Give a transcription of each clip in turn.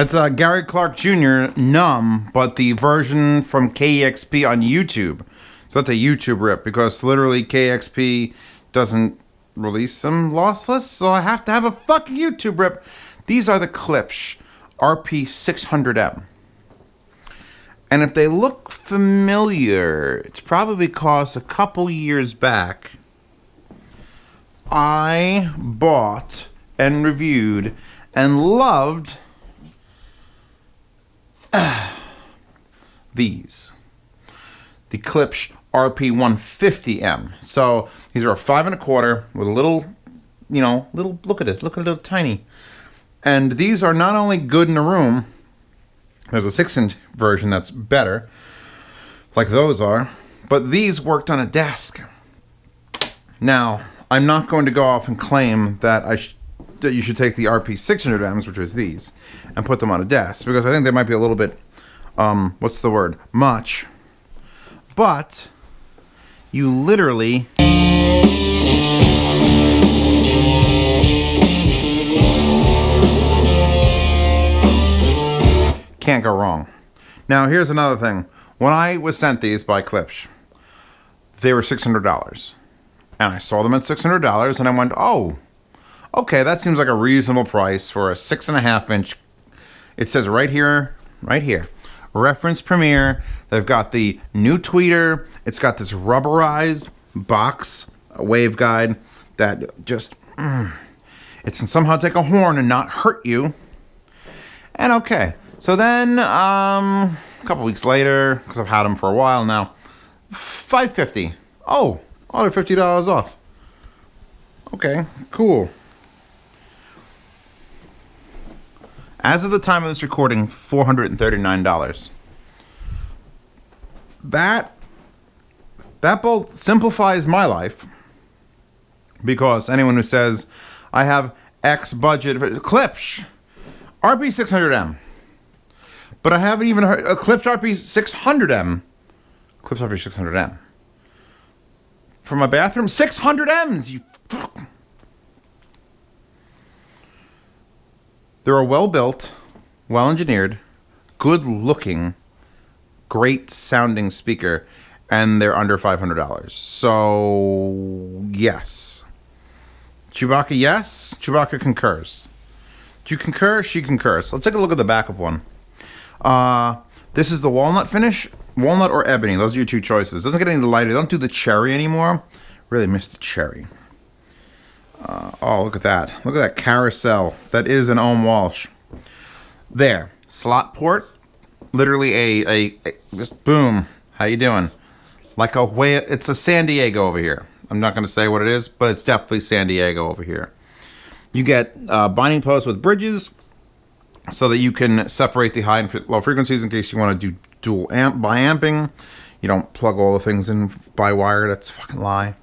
It's Gary Clark Jr. Numb, but the version from KEXP on YouTube. So that's a YouTube rip, because literally KEXP doesn't release them lossless, so I have to have a fucking YouTube rip. These are the Klipsch RP600M. And if they look familiar, it's probably because a couple years back, I bought and reviewed and loved these. The Klipsch RP150M. So these are a 5 1/4 with a little, look at it, look at it, tiny. And these are not only good in a room, there's a 6-inch version that's better, like those are, but these worked on a desk. Now, I'm not going to go off and claim that that you should take the RP600Ms, which is these, and put them on a desk, because I think they might be a little bit, what's the word, much. But you literally can't go wrong. Now here's another thing. When I was sent these by Klipsch, they were $600. And I saw them at $600 and I went, oh, okay, that seems like a reasonable price for a 6.5-inch. It says right here, Reference Premiere. They've got the new tweeter. It's got this rubberized box waveguide that just, it can somehow take a horn and not hurt you. And okay, so then a couple weeks later, because I've had them for a while now, $550. Oh, they're $50 off. Okay, cool. As of the time of this recording, $439. That both simplifies my life, because anyone who says I have X budget for Klipsch RP600M, but I haven't even heard a Klipsch RP600M. Klipsch RP600M for my bathroom. 600Ms. You. They're a well-built, well-engineered, good-looking, great-sounding speaker, and they're under $500. So, yes. Chewbacca, yes. Chewbacca concurs. Do you concur? She concurs. Let's take a look at the back of one. This is the walnut finish. Walnut or ebony. Those are your two choices. Doesn't get any lighter. They don't do the cherry anymore. Really miss the cherry. Oh, look at that. Look at that carousel. That is an Ohm Walsh. There. Slot port. Literally a just boom. How you doing? Like a way, it's a San Diego over here. I'm not going to say what it is, but it's definitely San Diego over here. You get binding posts with bridges so that you can separate the high and low frequencies in case you want to do dual bi-amping. You don't plug all the things in by wire. That's a fucking lie.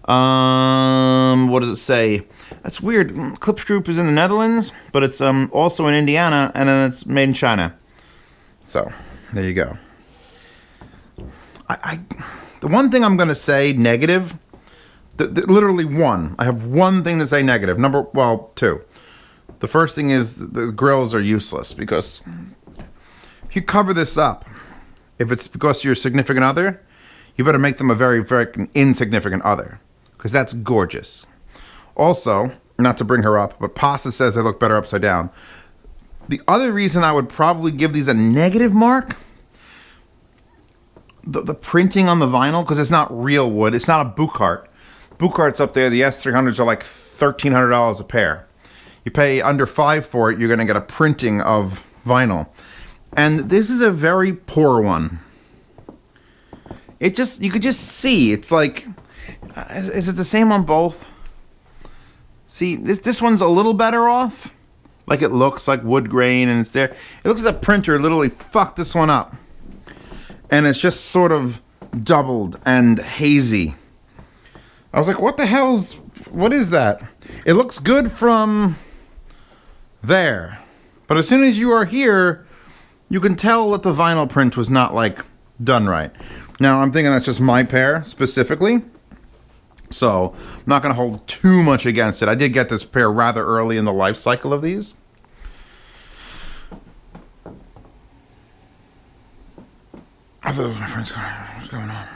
What does it say? That's weird. Klipsch Group is in the Netherlands, but it's also in Indiana, and then it's made in China. So, there you go. The one thing I'm going to say negative, literally one. I have one thing to say negative. Two. The first thing is the grills are useless, because if you cover this up, if it's because you're a significant other, you better make them a very, very insignificant other, because that's gorgeous. Also, not to bring her up, but Pasta says they look better upside down. The other reason I would probably give these a negative mark, the printing on the vinyl, because it's not real wood. It's not a Buchart. Buchart's up there. The S300s are like $1,300 a pair. You pay under $5 for it, you're going to get a printing of vinyl. And this is a very poor one. You could just see. It's like, is it the same on both? See, this one's a little better off. Like, it looks like wood grain and it's there. It looks like the printer literally fucked this one up. And it's just sort of doubled and hazy. I was like, what is that? It looks good from there. But as soon as you are here, you can tell that the vinyl print was not, like, done right. Now, I'm thinking that's just my pair, specifically. So, I'm not going to hold too much against it. I did get this pair rather early in the life cycle of these. I thought it was my friend's car. What's going on?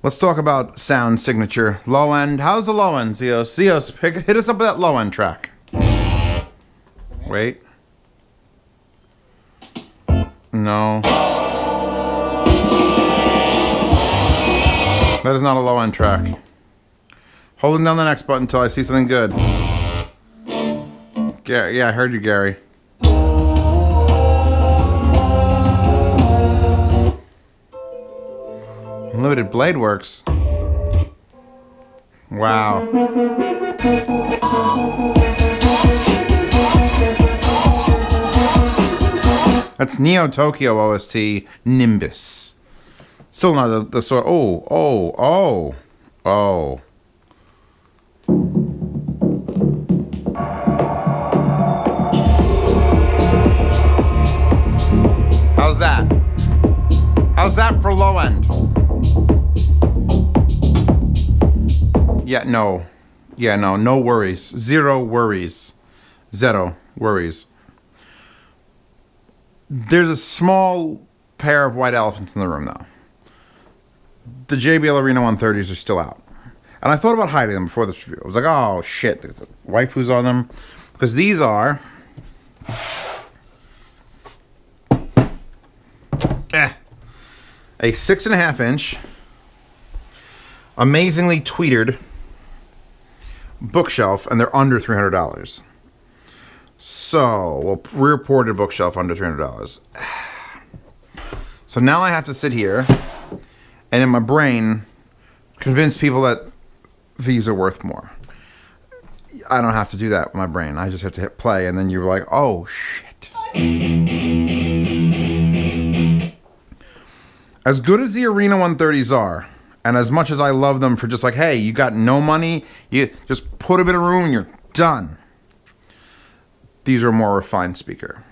Let's talk about sound signature. Low end. How's the low end, Zeos? Zeos, hit us up with that low end track. Wait. No. That is not a low end track. Holding down the next button until I see something good. Yeah, I heard you, Gary. Unlimited blade works. Wow. That's Neo Tokyo OST Nimbus. Still not the sort. Oh. How's that? How's that for low end? No worries. Zero worries. There's a small pair of white elephants in the room, though. The JBL Arena 130s are still out. And I thought about hiding them before this review. I was like, oh, shit, there's a waifus on them. Because these are... a 6.5 inch, amazingly tweetered bookshelf, and they're under $300. So, well, reported bookshelf under $300. So now I have to sit here and in my brain convince people that these are worth more. I don't have to do that with my brain. I just have to hit play, and then you're like, oh shit. As good as the Arena 130s are, and as much as I love them for just like, hey, you got no money, you just put them in a room and you're done. These are a more refined speaker.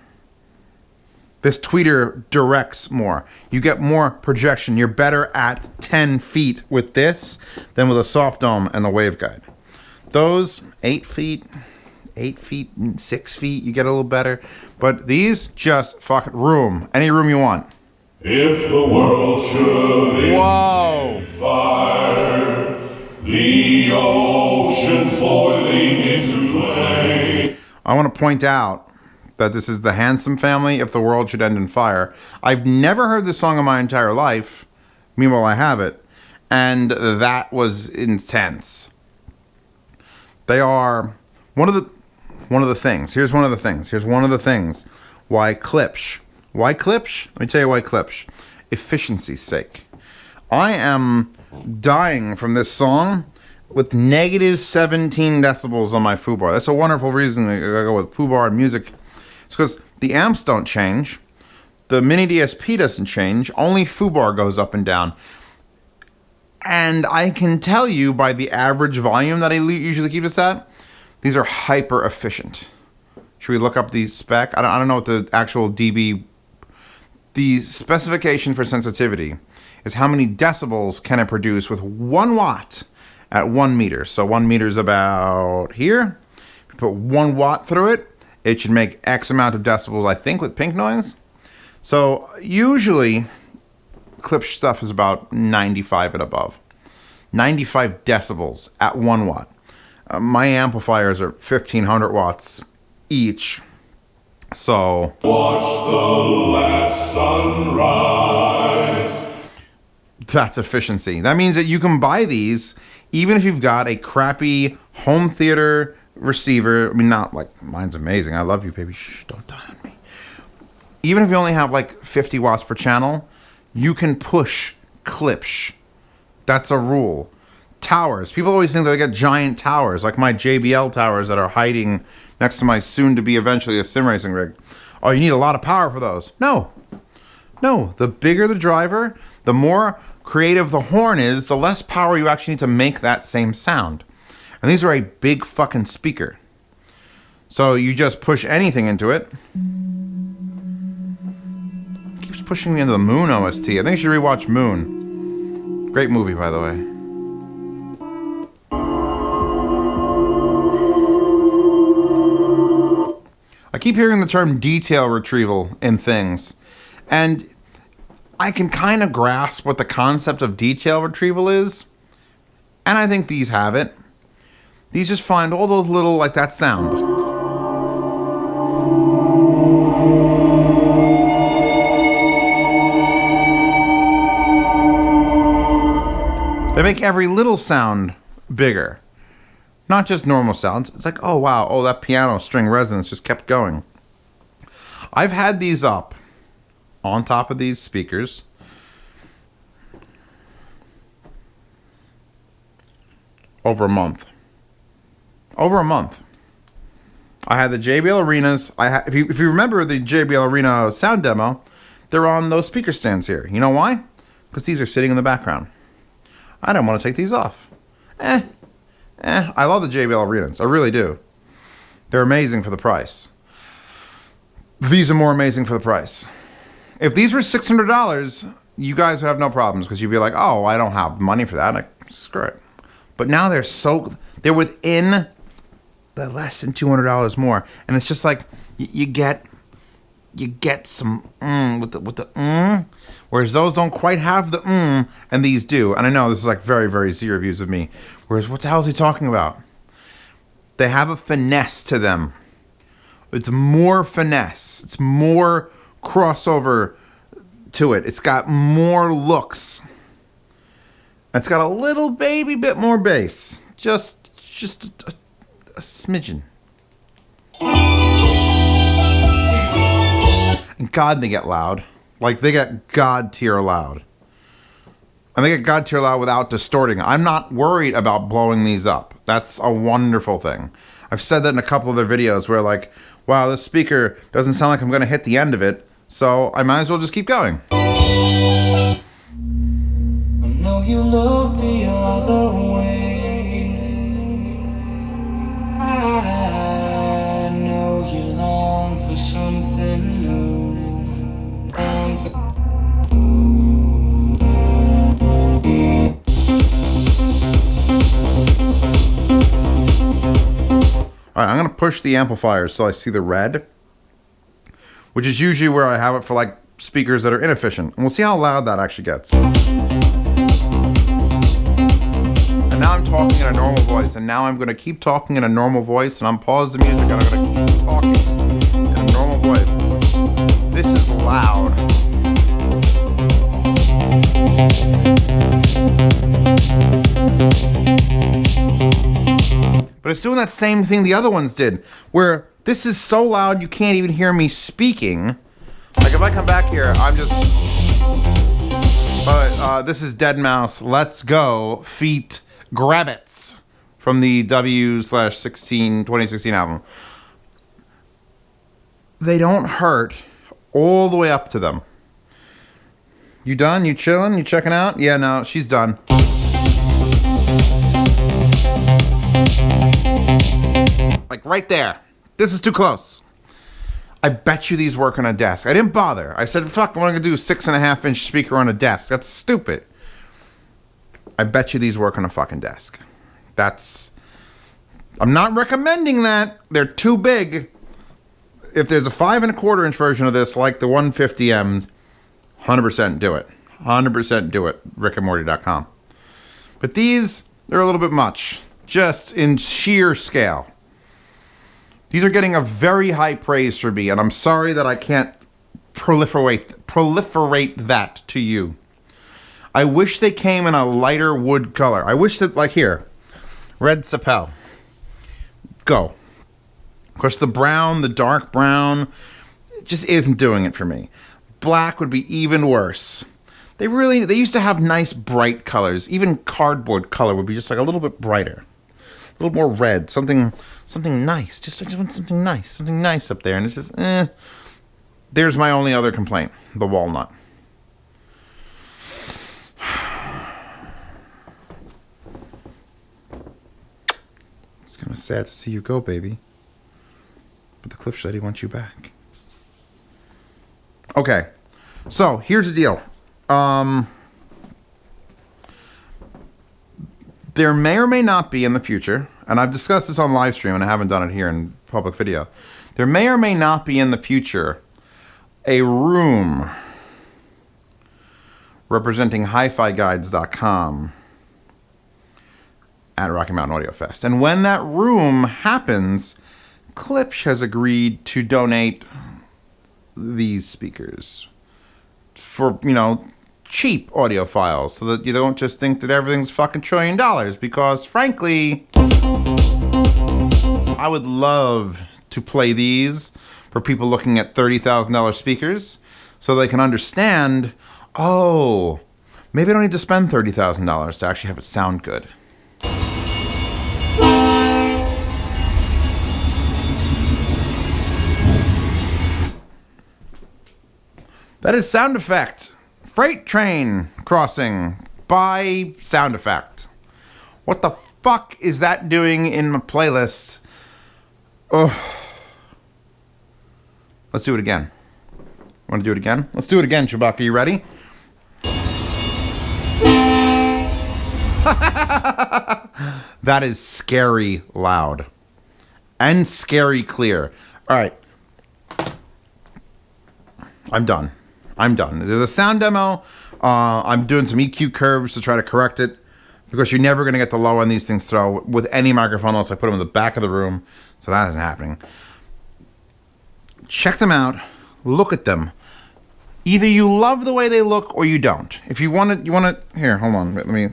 This tweeter directs more. You get more projection. You're better at 10 feet with this than with a soft dome and the waveguide. Those 8 feet, 6 feet, you get a little better. But these just fucking room. Any room you want. If the world should end in fire, the ocean boiling into flame. I want to point out that this is the Handsome Family, If the World Should End in Fire. I've never heard this song in my entire life. Meanwhile, I have it. And that was intense. They are one of the things. Here's one of the things. Why Klipsch? Why Klipsch? Let me tell you why Klipsch. Efficiency's sake. I am dying from this song with negative 17 decibels on my foobar. That's a wonderful reason to go with foobar and music. It's because the amps don't change. The mini DSP doesn't change. Only foobar goes up and down. And I can tell you by the average volume that I usually keep this at, these are hyper efficient. Should we look up the spec? I don't know what the actual dB... The specification for sensitivity is how many decibels can it produce with 1 watt at 1 meter. So 1 meter is about here. If you put 1 watt through it, it should make X amount of decibels, I think, with pink noise. So usually, Klipsch stuff is about 95 and above. 95 decibels at 1 watt. My amplifiers are 1500 watts each. So watch the last sunrise. That's efficiency. That means that you can buy these even if you've got a crappy home theater receiver. I mean, not like mine's amazing. I love you, baby. Shh, don't die on me. Even if you only have like 50 watts per channel, you can push Klipsch. That's a rule. Towers. People always think they get giant towers, like my JBL towers that are hiding next to my soon-to-be eventually a sim racing rig. Oh, you need a lot of power for those. No. The bigger the driver, the more creative the horn is, the less power you actually need to make that same sound. And these are a big fucking speaker. So you just push anything into it. It keeps pushing me into the Moon OST. I think you should rewatch Moon. Great movie, by the way. I keep hearing the term detail retrieval in things, and I can kind of grasp what the concept of detail retrieval is. And I think these have it. These just find all those little, like that sound. They make every little sound bigger. Not just normal sounds. It's like, oh wow, oh that piano string resonance just kept going. I've had these up on top of these speakers over a month. Over a month. I had the JBL Arenas. If you remember the JBL Arena sound demo, they're on those speaker stands here. You know why? Because these are sitting in the background. I don't want to take these off. I love the JBL Arenas. I really do. They're amazing for the price. These are more amazing for the price. If these were $600, you guys would have no problems because you'd be like, oh, I don't have money for that. Like, screw it. But now they're within the less than $200 more. And it's just like, you get some with the whereas those don't quite have the and these do. And I know this is like very, very zero views of me. Whereas what the hell is he talking about? They have a finesse to them. It's more finesse. It's more crossover to it. It's got more looks. It's got a little baby bit more bass. Just a smidgen. And God, they get loud. Like, they get God tier loud. And they get God tier loud without distorting. I'm not worried about blowing these up. That's a wonderful thing. I've said that in a couple of their videos where like, wow, this speaker doesn't sound like I'm going to hit the end of it, so I might as well just keep going. I know you look the other way. I know you long for something new. Alright, I'm going to push the amplifiers so I see the red, which is usually where I have it for like speakers that are inefficient. And we'll see how loud that actually gets. And now I'm talking in a normal voice, and now I'm going to keep talking in a normal voice, and I'm pause the music and I'm going to keep talking in a normal voice. This is loud. But it's doing that same thing the other ones did, where this is so loud you can't even hear me speaking. Like if I come back here, I'm just... But this is Dead Mouse, Let's Go, Feet, Grabbits, from the W/2016 album. They don't hurt all the way up to them. You done? You chilling? You checking out? Yeah, no, she's done. Like right there. This is too close. I bet you these work on a desk. I didn't bother. I said, fuck, I'm gonna do a 6.5-inch speaker on a desk. That's stupid. I bet you these work on a fucking desk. I'm not recommending that. They're too big. If there's a 5.25-inch version of this, like the 150M, 100% do it. 100% do it. rickandmorty.com. But these, they're a little bit much. Just in sheer scale. These are getting a very high praise for me, and I'm sorry that I can't proliferate that to you. I wish they came in a lighter wood color. I wish that, like here, red Sapel. Go. Of course, the brown, the dark brown, it just isn't doing it for me. Black would be even worse. They used to have nice bright colors. Even cardboard color would be just like a little bit brighter. A little more red, something nice. I just want something nice up there. And it's just, There's my only other complaint, the walnut. It's kind of sad to see you go, baby. But the Klipsch said he wants you back. Okay, so here's the deal. There may or may not be in the future, and I've discussed this on live stream and I haven't done it here in public video. There may or may not be in the future a room representing HiFiGuides.com at Rocky Mountain Audio Fest. And when that room happens, Klipsch has agreed to donate these speakers for, you know, cheap audiophiles, so that you don't just think that everything's fucking $1 trillion, because frankly, I would love to play these for people looking at $30,000 speakers so they can understand, oh, maybe I don't need to spend $30,000 to actually have it sound good. That is sound effect. Freight train crossing by sound effect. What the fuck is that doing in my playlist? Ugh. Let's do it again. Want to do it again? Let's do it again, Chewbacca. You ready? That is scary loud. And scary clear. Alright. I'm done. There's a sound demo. I'm doing some EQ curves to try to correct it, because you're never going to get the low end these things throw with any microphone unless I put them in the back of the room. So that isn't happening. Check them out. Look at them. Either you love the way they look or you don't. If you want to, here, hold on. Let me.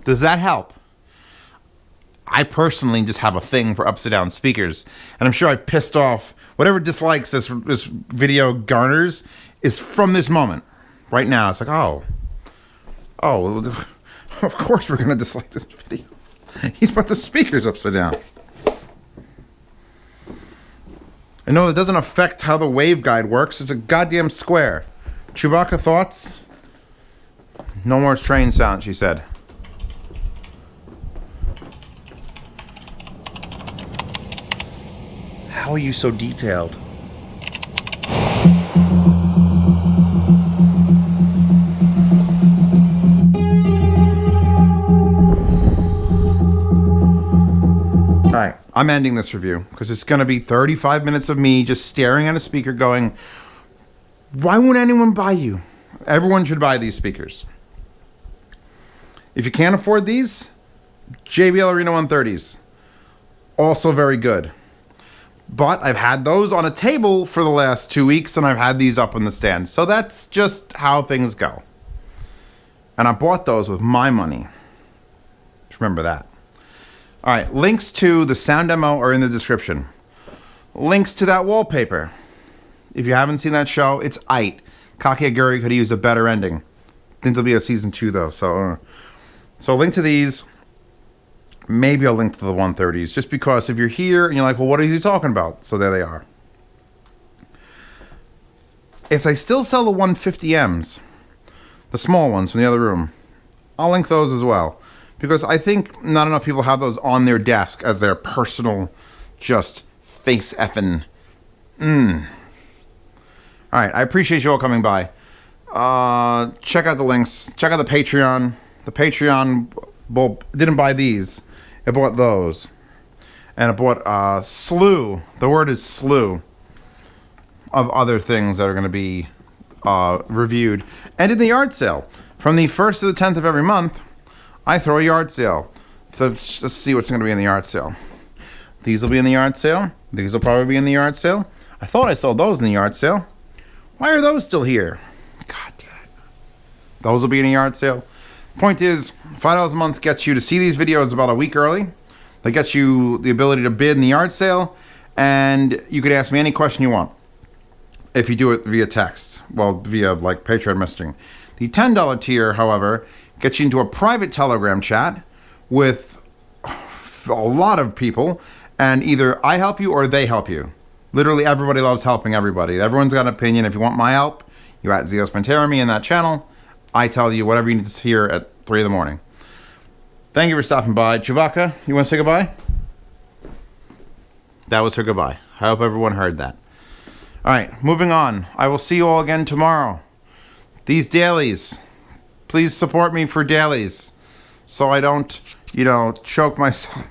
Does that help? I personally just have a thing for upside down speakers, and I'm sure I've pissed off whatever dislikes this video garners is from this moment. Right now, it's like, oh, of course we're gonna dislike this video. He's put the speakers upside down. I know that doesn't affect how the waveguide works. It's a goddamn square. Chewbacca, thoughts? No more train sound, she said. How are you so detailed? Alright, I'm ending this review because it's going to be 35 minutes of me just staring at a speaker going, why won't anyone buy you? Everyone should buy these speakers. If you can't afford these, JBL Arena 130s. Also very good. But I've had those on a table for the last 2 weeks, and I've had these up on the stand. So that's just how things go. And I bought those with my money. Just remember that. Alright, links to the sound demo are in the description. Links to that wallpaper. If you haven't seen that show, it's aight. Kakegurui could have used a better ending. I think there'll be a season 2 though. So link to these. Maybe I'll link to the 130s, just because if you're here and you're like, well, what are you talking about? So there they are. If they still sell the 150Ms, the small ones from the other room, I'll link those as well, because I think not enough people have those on their desk as their personal, just face effing. Alright, I appreciate you all coming by. Check out the links. Check out the Patreon. The Patreon, well, didn't buy these. I bought those. And I bought slew. The word is slew of other things that are going to be reviewed. And in the yard sale. From the 1st to the 10th of every month, I throw a yard sale. So let's see what's going to be in the yard sale. These will be in the yard sale. These will probably be in the yard sale. I thought I sold those in the yard sale. Why are those still here? God damn it. Those will be in a yard sale. Point is, $5 a month gets you to see these videos about a week early. That gets you the ability to bid in the yard sale, and you can ask me any question you want if you do it via text. Well, via like Patreon messaging. The $10 tier, however, gets you into a private Telegram chat with a lot of people, and either I help you or they help you. Literally everybody loves helping everybody. Everyone's got an opinion. If you want my help, you at Zeos Panterami in that channel. I tell you whatever you need to hear at 3 in the morning. Thank you for stopping by. Chewbacca, you want to say goodbye? That was her goodbye. I hope everyone heard that. Alright, moving on. I will see you all again tomorrow. These dailies. Please support me for dailies. So I don't, choke myself.